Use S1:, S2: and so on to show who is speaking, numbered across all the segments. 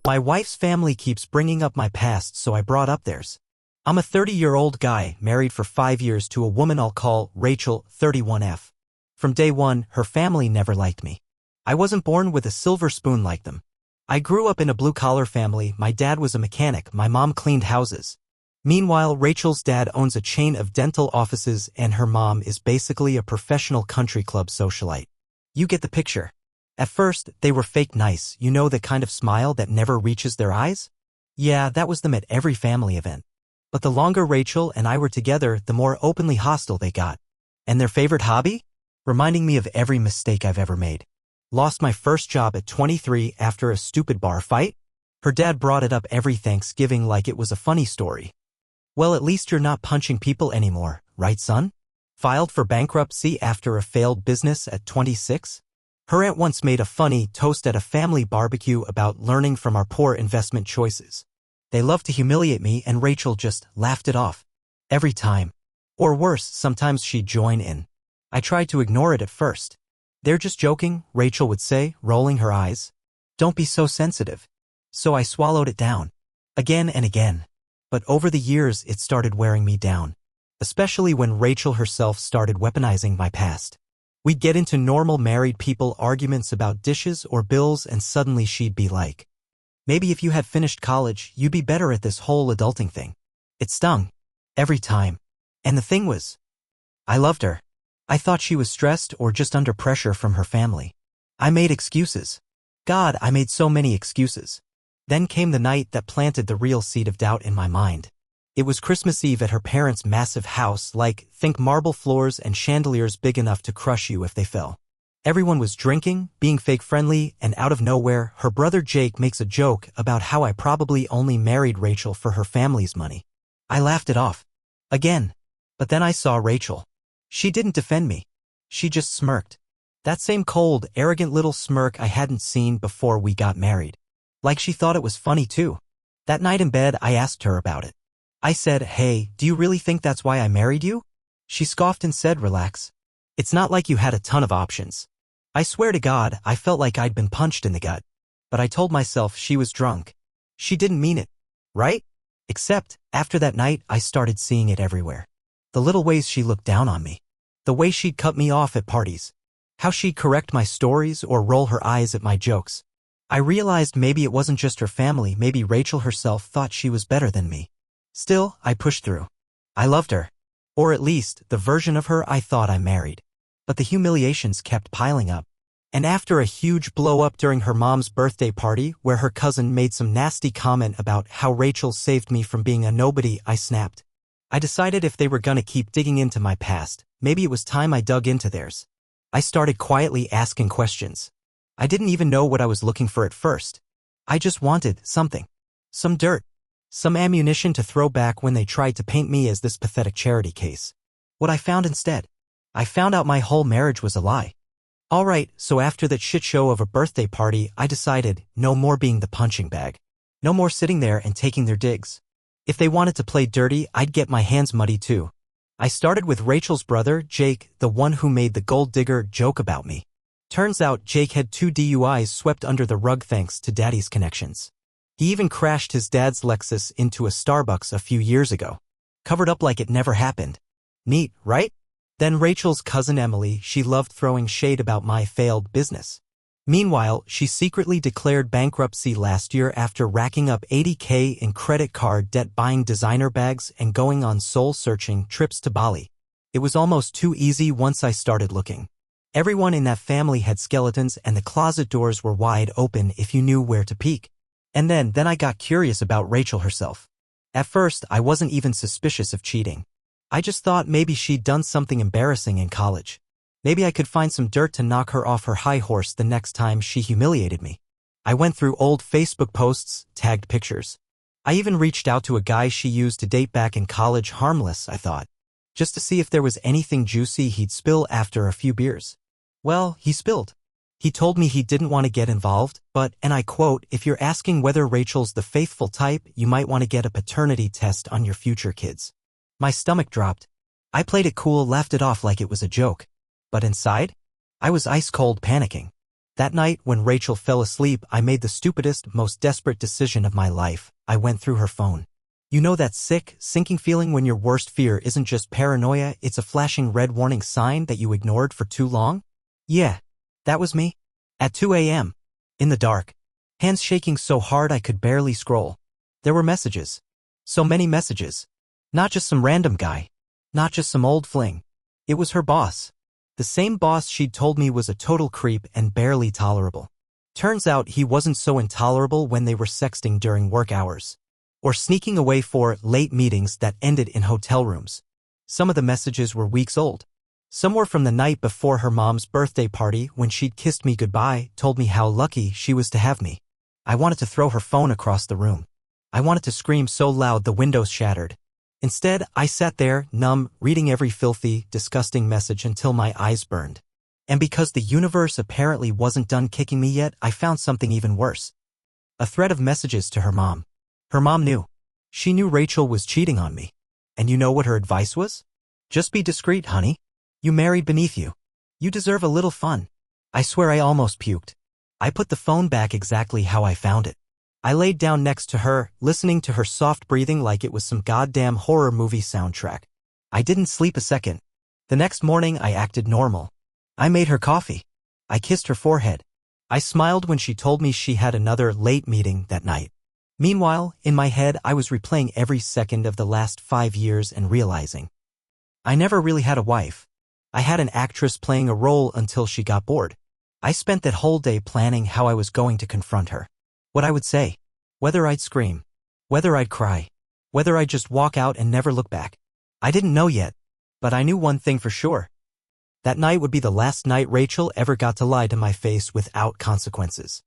S1: My wife's family keeps bringing up my past, so I brought up theirs. I'm a 30-year-old guy, married for 5 years to a woman I'll call Rachel, 31F. From day one, her family never liked me. I wasn't born with a silver spoon like them. I grew up in a blue-collar family. My dad was a mechanic, my mom cleaned houses. Meanwhile, Rachel's dad owns a chain of dental offices and her mom is basically a professional country club socialite. You get the picture. At first, they were fake nice, you know, the kind of smile that never reaches their eyes? Yeah, that was them at every family event. But the longer Rachel and I were together, the more openly hostile they got. And their favorite hobby? Reminding me of every mistake I've ever made. Lost my first job at 23 after a stupid bar fight? Her dad brought it up every Thanksgiving like it was a funny story. Well, at least you're not punching people anymore, right, son? Filed for bankruptcy after a failed business at 26? Her aunt once made a funny toast at a family barbecue about learning from our poor investment choices. They love to humiliate me and Rachel just laughed it off. Every time. Or worse, sometimes she'd join in. I tried to ignore it at first. They're just joking, Rachel would say, rolling her eyes. Don't be so sensitive. So I swallowed it down. Again and again. But over the years it started wearing me down. Especially when Rachel herself started weaponizing my past. We'd get into normal married people arguments about dishes or bills and suddenly she'd be like, maybe if you had finished college, you'd be better at this whole adulting thing. It stung. Every time. And the thing was, I loved her. I thought she was stressed or just under pressure from her family. I made excuses. God, I made so many excuses. Then came the night that planted the real seed of doubt in my mind. It was Christmas Eve at her parents' massive house, like, think marble floors and chandeliers big enough to crush you if they fell. Everyone was drinking, being fake friendly, and out of nowhere, her brother Jake makes a joke about how I probably only married Rachel for her family's money. I laughed it off. Again. But then I saw Rachel. She didn't defend me. She just smirked. That same cold, arrogant little smirk I hadn't seen before we got married. Like she thought it was funny too. That night in bed, I asked her about it. I said, hey, do you really think that's why I married you? She scoffed and said, relax. It's not like you had a ton of options. I swear to God, I felt like I'd been punched in the gut. But I told myself she was drunk. She didn't mean it, right? Except, after that night, I started seeing it everywhere. The little ways she looked down on me. The way she'd cut me off at parties. How she'd correct my stories or roll her eyes at my jokes. I realized maybe it wasn't just her family, maybe Rachel herself thought she was better than me. Still, I pushed through. I loved her. Or at least, the version of her I thought I married. But the humiliations kept piling up. And after a huge blow-up during her mom's birthday party, where her cousin made some nasty comment about how Rachel saved me from being a nobody, I snapped. I decided if they were gonna keep digging into my past, maybe it was time I dug into theirs. I started quietly asking questions. I didn't even know what I was looking for at first. I just wanted something. Some dirt. Some ammunition to throw back when they tried to paint me as this pathetic charity case. What I found instead? I found out my whole marriage was a lie. Alright, so after that shit show of a birthday party, I decided no more being the punching bag. No more sitting there and taking their digs. If they wanted to play dirty, I'd get my hands muddy too. I started with Rachel's brother, Jake, the one who made the gold digger joke about me. Turns out Jake had 2 DUIs swept under the rug thanks to daddy's connections. He even crashed his dad's Lexus into a Starbucks a few years ago. Covered up like it never happened. Neat, right? Then Rachel's cousin Emily, she loved throwing shade about my failed business. Meanwhile, she secretly declared bankruptcy last year after racking up $80K in credit card debt, buying designer bags and going on soul-searching trips to Bali. It was almost too easy once I started looking. Everyone in that family had skeletons and the closet doors were wide open if you knew where to peek. And then I got curious about Rachel herself. At first, I wasn't even suspicious of cheating. I just thought maybe she'd done something embarrassing in college. Maybe I could find some dirt to knock her off her high horse the next time she humiliated me. I went through old Facebook posts, tagged pictures. I even reached out to a guy she used to date back in college, harmless, I thought. Just to see if there was anything juicy he'd spill after a few beers. Well, he spilled. He told me he didn't want to get involved, but, and I quote, if you're asking whether Rachel's the faithful type, you might want to get a paternity test on your future kids. My stomach dropped. I played it cool, laughed it off like it was a joke. But inside, I was ice cold panicking. That night, when Rachel fell asleep, I made the stupidest, most desperate decision of my life. I went through her phone. You know that sick, sinking feeling when your worst fear isn't just paranoia, it's a flashing red warning sign that you ignored for too long? Yeah, that was me. At 2 a.m. In the dark. Hands shaking so hard I could barely scroll. There were messages. So many messages. Not just some random guy. Not just some old fling. It was her boss. The same boss she'd told me was a total creep and barely tolerable. Turns out he wasn't so intolerable when they were sexting during work hours. Or sneaking away for late meetings that ended in hotel rooms. Some of the messages were weeks old. Some were from the night before her mom's birthday party when she'd kissed me goodbye, told me how lucky she was to have me. I wanted to throw her phone across the room. I wanted to scream so loud the windows shattered. Instead, I sat there, numb, reading every filthy, disgusting message until my eyes burned. And because the universe apparently wasn't done kicking me yet, I found something even worse. A thread of messages to her mom. Her mom knew. She knew Rachel was cheating on me. And you know what her advice was? Just be discreet, honey. You married beneath you. You deserve a little fun. I swear I almost puked. I put the phone back exactly how I found it. I laid down next to her, listening to her soft breathing like it was some goddamn horror movie soundtrack. I didn't sleep a second. The next morning I acted normal. I made her coffee. I kissed her forehead. I smiled when she told me she had another late meeting that night. Meanwhile, in my head I was replaying every second of the last 5 years and realizing I never really had a wife. I had an actress playing a role until she got bored. I spent that whole day planning how I was going to confront her. What I would say. Whether I'd scream. Whether I'd cry. Whether I'd just walk out and never look back. I didn't know yet. But I knew one thing for sure. That night would be the last night Rachel ever got to lie to my face without consequences.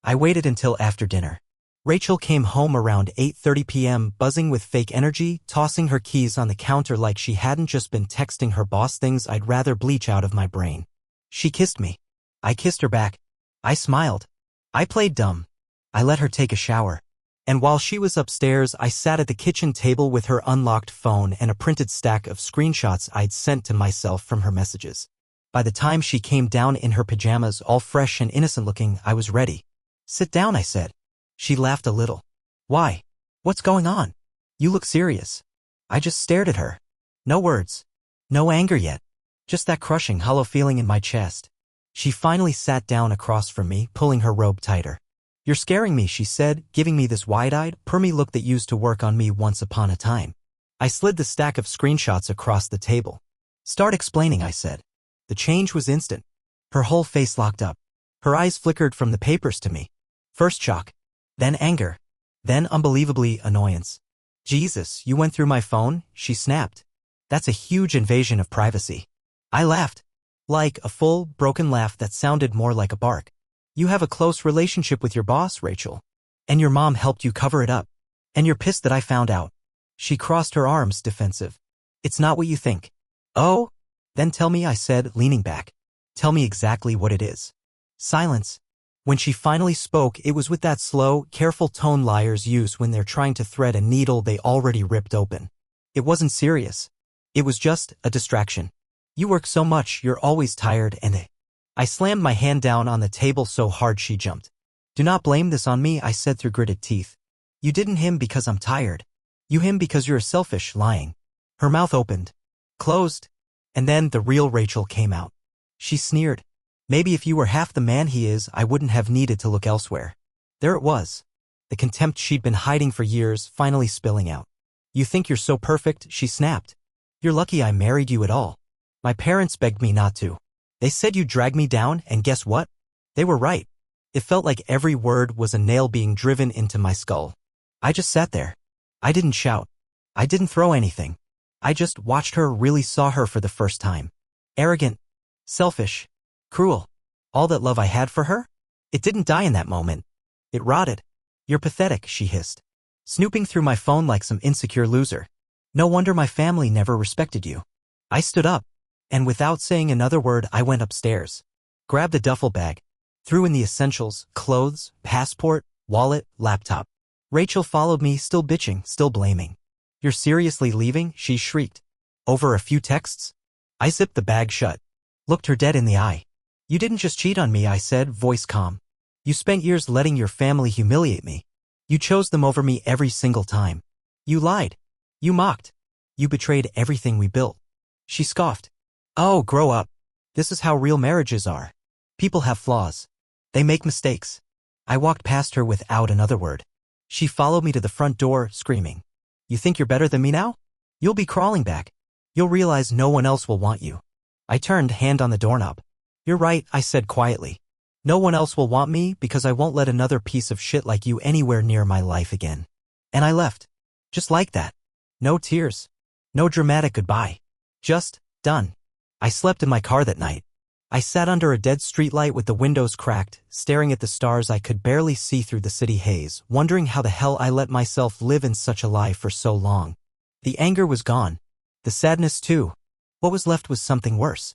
S1: I waited until after dinner. Rachel came home around 8:30 p.m. buzzing with fake energy, tossing her keys on the counter like she hadn't just been texting her boss things I'd rather bleach out of my brain. She kissed me. I kissed her back. I smiled. I played dumb. I let her take a shower. And while she was upstairs, I sat at the kitchen table with her unlocked phone and a printed stack of screenshots I'd sent to myself from her messages. By the time she came down in her pajamas, all fresh and innocent looking, I was ready. Sit down, I said. She laughed a little. Why? What's going on? You look serious. I just stared at her. No words. No anger yet. Just that crushing, hollow feeling in my chest. She finally sat down across from me, pulling her robe tighter. You're scaring me, she said, giving me this wide-eyed, permy look that used to work on me once upon a time. I slid the stack of screenshots across the table. Start explaining, I said. The change was instant. Her whole face locked up. Her eyes flickered from the papers to me. First shock. Then anger. Then unbelievably annoyance. Jesus, you went through my phone? She snapped. That's a huge invasion of privacy. I laughed. Like a full, broken laugh that sounded more like a bark. You have a close relationship with your boss, Rachel. And your mom helped you cover it up. And you're pissed that I found out. She crossed her arms, defensive. It's not what you think. Oh? Then tell me, I said, leaning back. Tell me exactly what it is. Silence. When she finally spoke, it was with that slow, careful tone liars use when they're trying to thread a needle they already ripped open. It wasn't serious. It was just a distraction. You work so much, you're always tired and I slammed my hand down on the table so hard she jumped. Do not blame this on me, I said through gritted teeth. You didn't him because I'm tired. You him because you're selfish, lying. Her mouth opened. Closed. And then the real Rachel came out. She sneered. Maybe if you were half the man he is, I wouldn't have needed to look elsewhere. There it was. The contempt she'd been hiding for years, finally spilling out. You think you're so perfect, she snapped. You're lucky I married you at all. My parents begged me not to. They said you'd drag me down, and guess what? They were right. It felt like every word was a nail being driven into my skull. I just sat there. I didn't shout. I didn't throw anything. I just watched her, really saw her for the first time. Arrogant. Selfish. Cruel. All that love I had for her? It didn't die in that moment. It rotted. You're pathetic, she hissed. Snooping through my phone like some insecure loser. No wonder my family never respected you. I stood up. And without saying another word, I went upstairs. Grabbed a duffel bag. Threw in the essentials, clothes, passport, wallet, laptop. Rachel followed me, still bitching, still blaming. You're seriously leaving? She shrieked. Over a few texts? I zipped the bag shut. Looked her dead in the eye. You didn't just cheat on me, I said, voice calm. You spent years letting your family humiliate me. You chose them over me every single time. You lied. You mocked. You betrayed everything we built. She scoffed. Oh, grow up. This is how real marriages are. People have flaws. They make mistakes. I walked past her without another word. She followed me to the front door, screaming. You think you're better than me now? You'll be crawling back. You'll realize no one else will want you. I turned, hand on the doorknob. You're right, I said quietly. No one else will want me because I won't let another piece of shit like you anywhere near my life again. And I left. Just like that. No tears. No dramatic goodbye. Just, done. I slept in my car that night. I sat under a dead streetlight with the windows cracked, staring at the stars I could barely see through the city haze, wondering how the hell I let myself live in such a lie for so long. The anger was gone. The sadness too. What was left was something worse.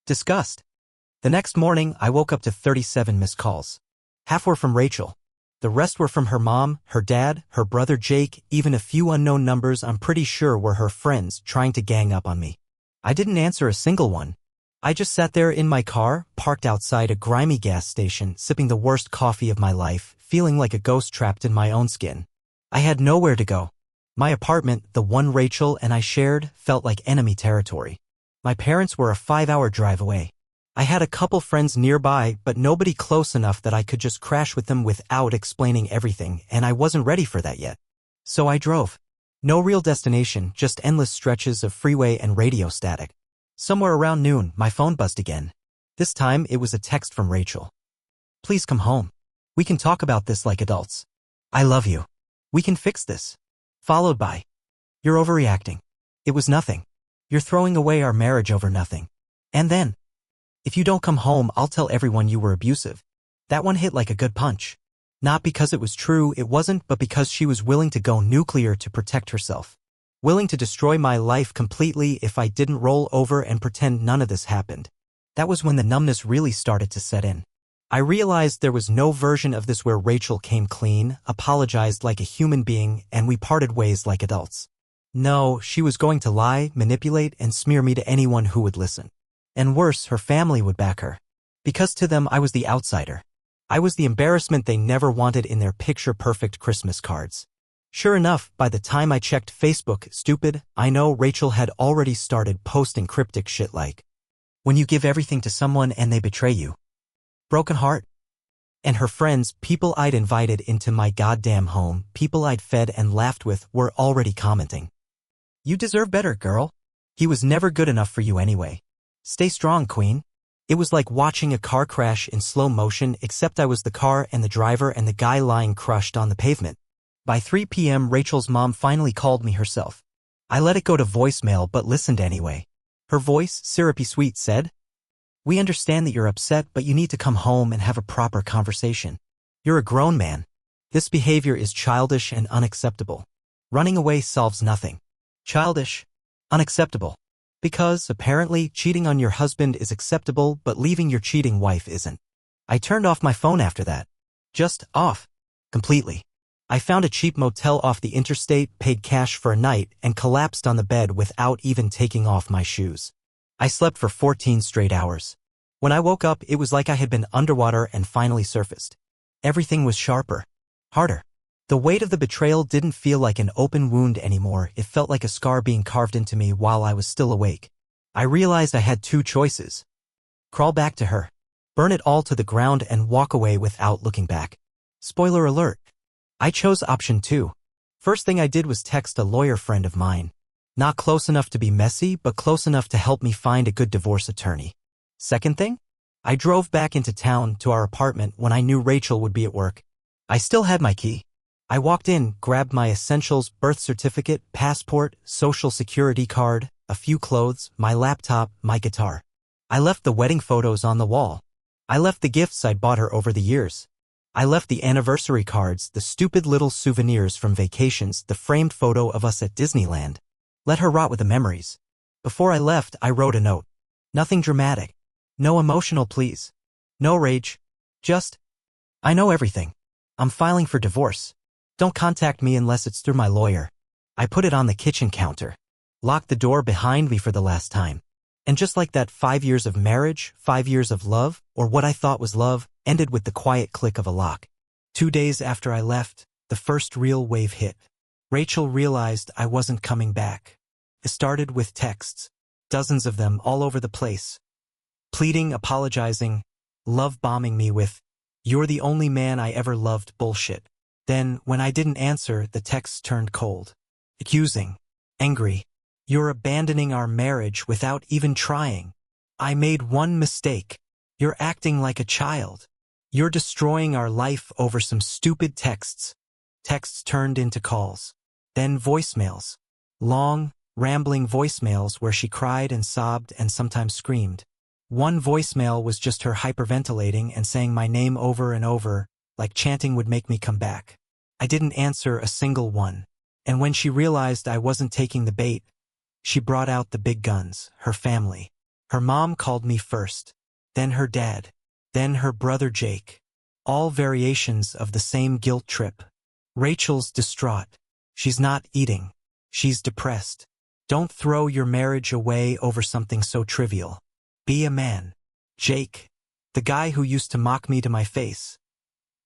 S1: Disgust. The next morning, I woke up to 37 missed calls. Half were from Rachel. The rest were from her mom, her dad, her brother Jake, even a few unknown numbers I'm pretty sure were her friends trying to gang up on me. I didn't answer a single one. I just sat there in my car, parked outside a grimy gas station, sipping the worst coffee of my life, feeling like a ghost trapped in my own skin. I had nowhere to go. My apartment, the one Rachel and I shared, felt like enemy territory. My parents were a 5-hour drive away. I had a couple friends nearby, but nobody close enough that I could just crash with them without explaining everything, and I wasn't ready for that yet. So I drove. No real destination, just endless stretches of freeway and radio static. Somewhere around noon, my phone buzzed again. This time, it was a text from Rachel. Please come home. We can talk about this like adults. I love you. We can fix this. Followed by, you're overreacting. It was nothing. You're throwing away our marriage over nothing. And then, if you don't come home, I'll tell everyone you were abusive. That one hit like a good punch. Not because it was true, it wasn't, but because she was willing to go nuclear to protect herself. Willing to destroy my life completely if I didn't roll over and pretend none of this happened. That was when the numbness really started to set in. I realized there was no version of this where Rachel came clean, apologized like a human being, and we parted ways like adults. No, she was going to lie, manipulate, and smear me to anyone who would listen. And worse, her family would back her. Because to them, I was the outsider. I was the embarrassment they never wanted in their picture-perfect Christmas cards. Sure enough, by the time I checked Facebook, stupid, I know Rachel had already started posting cryptic shit like, when you give everything to someone and they betray you. Broken heart. And her friends, people I'd invited into my goddamn home, people I'd fed and laughed with, were already commenting. You deserve better, girl. He was never good enough for you anyway. Stay strong, queen. It was like watching a car crash in slow motion, except I was the car and the driver and the guy lying crushed on the pavement. By 3 p.m., Rachel's mom finally called me herself. I let it go to voicemail but listened anyway. Her voice, syrupy sweet, said, We understand that you're upset, but you need to come home and have a proper conversation. You're a grown man. This behavior is childish and unacceptable. Running away solves nothing. Childish. Unacceptable. Because, apparently, cheating on your husband is acceptable, but leaving your cheating wife isn't. I turned off my phone after that. Just off. Completely. I found a cheap motel off the interstate, paid cash for a night, and collapsed on the bed without even taking off my shoes. I slept for 14 straight hours. When I woke up, it was like I had been underwater and finally surfaced. Everything was sharper. Harder. The weight of the betrayal didn't feel like an open wound anymore, it felt like a scar being carved into me while I was still awake. I realized I had two choices. Crawl back to her. Burn it all to the ground and walk away without looking back. Spoiler alert. I chose option 2. First thing I did was text a lawyer friend of mine. Not close enough to be messy, but close enough to help me find a good divorce attorney. Second thing? I drove back into town to our apartment when I knew Rachel would be at work. I still had my key. I walked in, grabbed my essentials, birth certificate, passport, social security card, a few clothes, my laptop, my guitar. I left the wedding photos on the wall. I left the gifts I'd bought her over the years. I left the anniversary cards, the stupid little souvenirs from vacations, the framed photo of us at Disneyland. Let her rot with the memories. Before I left, I wrote a note. Nothing dramatic. No emotional pleas. No rage. Just, I know everything. I'm filing for divorce. Don't contact me unless it's through my lawyer. I put it on the kitchen counter. Locked the door behind me for the last time. And just like that, 5 years of marriage, 5 years of love, or what I thought was love, ended with the quiet click of a lock. 2 days after I left, the first real wave hit. Rachel realized I wasn't coming back. It started with texts, dozens of them all over the place. Pleading, apologizing, love-bombing me with, "You're the only man I ever loved" bullshit. Then, when I didn't answer, the texts turned cold. Accusing. Angry. "You're abandoning our marriage without even trying. I made one mistake. You're acting like a child. You're destroying our life over some stupid texts." Texts turned into calls. Then voicemails. Long, rambling voicemails where she cried and sobbed and sometimes screamed. One voicemail was just her hyperventilating and saying my name over and over, like chanting would make me come back. I didn't answer a single one. And when she realized I wasn't taking the bait, she brought out the big guns, her family. Her mom called me first, then her dad, then her brother Jake. All variations of the same guilt trip. Rachel's distraught. She's not eating. She's depressed. Don't throw your marriage away over something so trivial. Be a man. Jake, the guy who used to mock me to my face,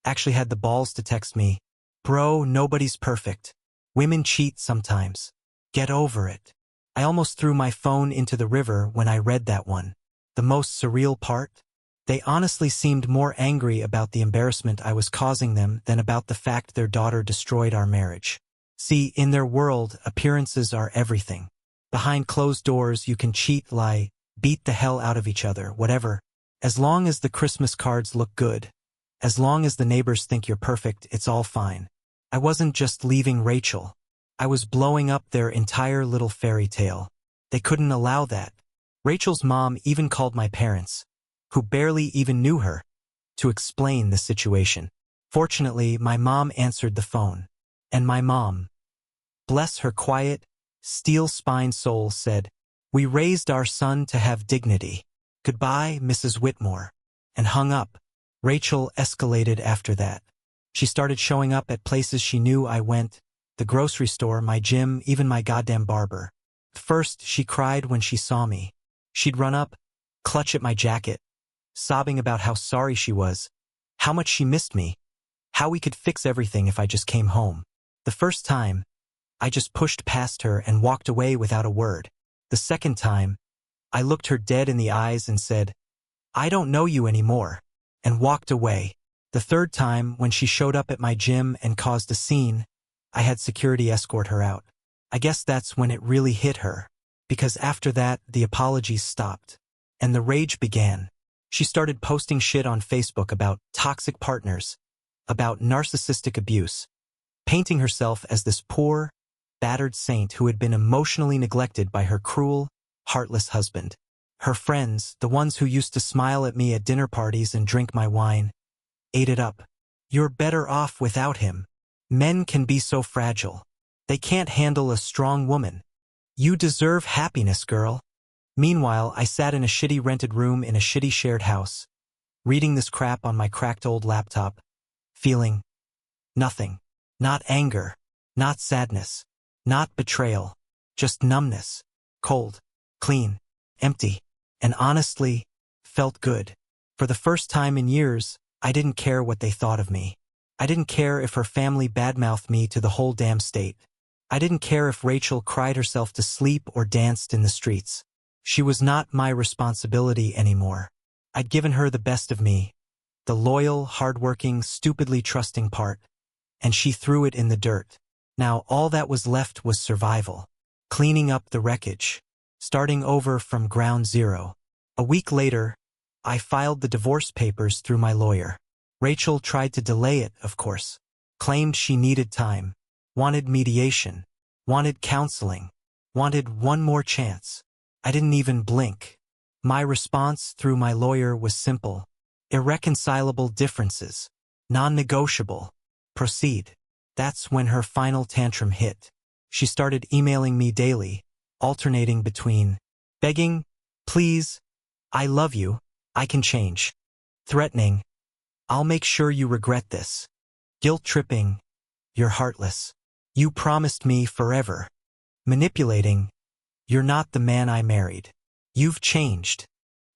S1: actually had the balls to text me, "Bro, nobody's perfect. Women cheat sometimes. Get over it." I almost threw my phone into the river when I read that one. The most surreal part? They honestly seemed more angry about the embarrassment I was causing them than about the fact their daughter destroyed our marriage. See, in their world, appearances are everything. Behind closed doors, you can cheat, lie, beat the hell out of each other, whatever. As long as the Christmas cards look good, as long as the neighbors think you're perfect, it's all fine. I wasn't just leaving Rachel. I was blowing up their entire little fairy tale. They couldn't allow that. Rachel's mom even called my parents, who barely even knew her, to explain the situation. Fortunately, my mom answered the phone. And my mom, bless her quiet, steel-spined soul, said, "We raised our son to have dignity. Goodbye, Mrs. Whitmore," and hung up. Rachel escalated after that. She started showing up at places she knew I went, the grocery store, my gym, even my goddamn barber. First, she cried when she saw me. She'd run up, clutch at my jacket, sobbing about how sorry she was, how much she missed me, how we could fix everything if I just came home. The first time, I just pushed past her and walked away without a word. The second time, I looked her dead in the eyes and said, "I don't know you anymore," and walked away. The third time, when she showed up at my gym and caused a scene, I had security escort her out. I guess that's when it really hit her, because after that, the apologies stopped, and the rage began. She started posting shit on Facebook about toxic partners, about narcissistic abuse, painting herself as this poor, battered saint who had been emotionally neglected by her cruel, heartless husband. Her friends, the ones who used to smile at me at dinner parties and drink my wine, ate it up. "You're better off without him. Men can be so fragile. They can't handle a strong woman. You deserve happiness, girl." Meanwhile, I sat in a shitty rented room in a shitty shared house, reading this crap on my cracked old laptop, feeling nothing. Not anger, not sadness, not betrayal, just numbness, cold, clean, empty, and honestly, felt good. For the first time in years, I didn't care what they thought of me. I didn't care if her family badmouthed me to the whole damn state. I didn't care if Rachel cried herself to sleep or danced in the streets. She was not my responsibility anymore. I'd given her the best of me, the loyal, hardworking, stupidly trusting part, and she threw it in the dirt. Now all that was left was survival, cleaning up the wreckage, starting over from ground zero. A week later, I filed the divorce papers through my lawyer. Rachel tried to delay it, of course, claimed she needed time, wanted mediation, wanted counseling, wanted one more chance. I didn't even blink. My response through my lawyer was simple: irreconcilable differences, non-negotiable. Proceed. That's when her final tantrum hit. She started emailing me daily, alternating between begging, "Please, I love you, I can change," threatening, "I'll make sure you regret this," guilt-tripping, "You're heartless. You promised me forever," manipulating, "You're not the man I married. You've changed.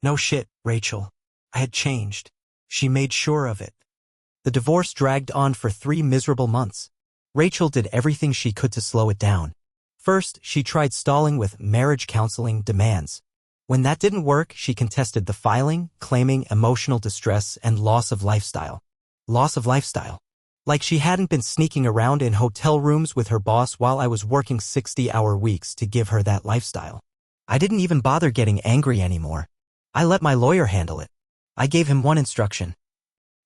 S1: No shit, Rachel. I had changed. She made sure of it. The divorce dragged on for 3 miserable months. Rachel did everything she could to slow it down. First, she tried stalling with marriage counseling demands. When that didn't work, she contested the filing, claiming emotional distress and loss of lifestyle. Loss of lifestyle. Like she hadn't been sneaking around in hotel rooms with her boss while I was working 60-hour weeks to give her that lifestyle. I didn't even bother getting angry anymore. I let my lawyer handle it. I gave him one instruction.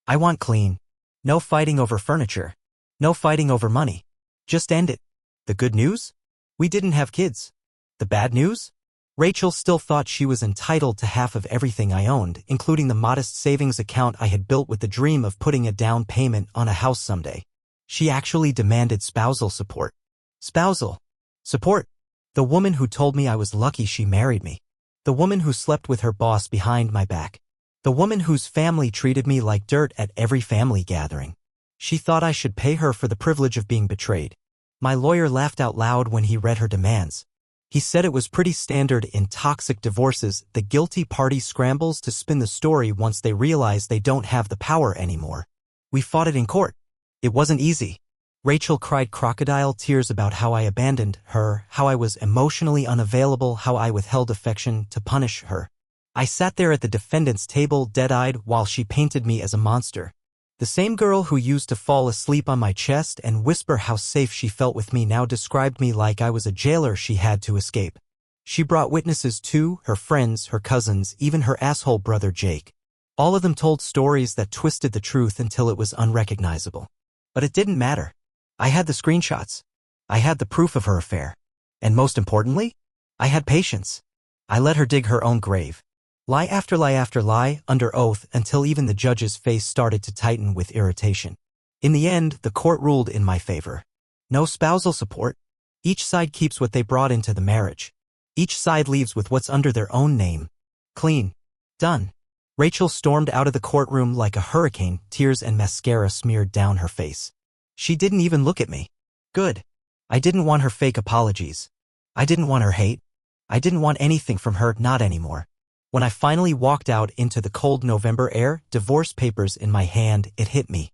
S1: I want clean. No fighting over furniture. No fighting over money. Just end it. The good news? We didn't have kids. The bad news? Rachel still thought she was entitled to half of everything I owned, including the modest savings account I had built with the dream of putting a down payment on a house someday. She actually demanded spousal support. Spousal support. The woman who told me I was lucky she married me. The woman who slept with her boss behind my back. The woman whose family treated me like dirt at every family gathering. She thought I should pay her for the privilege of being betrayed. My lawyer laughed out loud when he read her demands. He said it was pretty standard in toxic divorces. The guilty party scrambles to spin the story once they realize they don't have the power anymore. We fought it in court. It wasn't easy. Rachel cried crocodile tears about how I abandoned her, how I was emotionally unavailable, how I withheld affection to punish her. I sat there at the defendant's table dead-eyed while she painted me as a monster. The same girl who used to fall asleep on my chest and whisper how safe she felt with me now described me like I was a jailer she had to escape. She brought witnesses too, her friends, her cousins, even her asshole brother Jake. All of them told stories that twisted the truth until it was unrecognizable. But it didn't matter. I had the screenshots. I had the proof of her affair. And most importantly, I had patience. I let her dig her own grave. Lie after lie after lie, under oath, until even the judge's face started to tighten with irritation. In the end, the court ruled in my favor. No spousal support. Each side keeps what they brought into the marriage. Each side leaves with what's under their own name. Clean. Done. Rachel stormed out of the courtroom like a hurricane, tears and mascara smeared down her face. She didn't even look at me. Good. I didn't want her fake apologies. I didn't want her hate. I didn't want anything from her, not anymore. When I finally walked out into the cold November air, divorce papers in my hand, it hit me.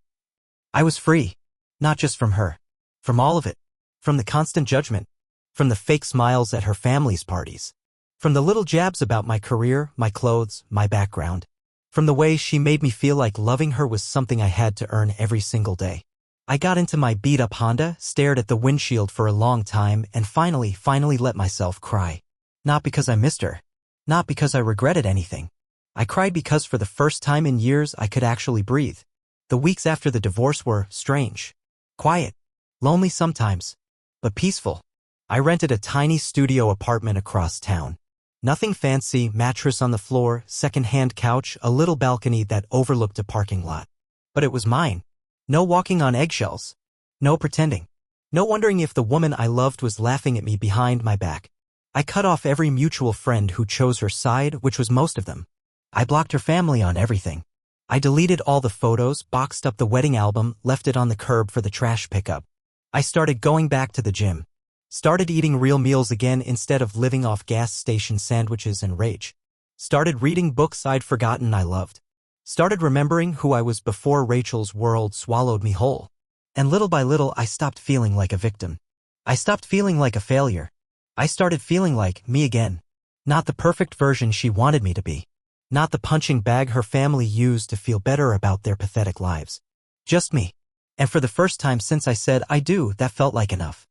S1: I was free. Not just from her. From all of it. From the constant judgment. From the fake smiles at her family's parties. From the little jabs about my career, my clothes, my background. From the way she made me feel like loving her was something I had to earn every single day. I got into my beat-up Honda, stared at the windshield for a long time, and finally let myself cry. Not because I missed her. Not because I regretted anything. I cried because for the first time in years I could actually breathe. The weeks after the divorce were strange. Quiet. Lonely sometimes. But peaceful. I rented a tiny studio apartment across town. Nothing fancy, mattress on the floor, second-hand couch, a little balcony that overlooked a parking lot. But it was mine. No walking on eggshells. No pretending. No wondering if the woman I loved was laughing at me behind my back. I cut off every mutual friend who chose her side, which was most of them. I blocked her family on everything. I deleted all the photos, boxed up the wedding album, left it on the curb for the trash pickup. I started going back to the gym. Started eating real meals again instead of living off gas station sandwiches and rage. Started reading books I'd forgotten I loved. Started remembering who I was before Rachel's world swallowed me whole. And little by little I stopped feeling like a victim. I stopped feeling like a failure. I started feeling like me again. Not the perfect version she wanted me to be. Not the punching bag her family used to feel better about their pathetic lives. Just me. And for the first time since I said I do, that felt like enough.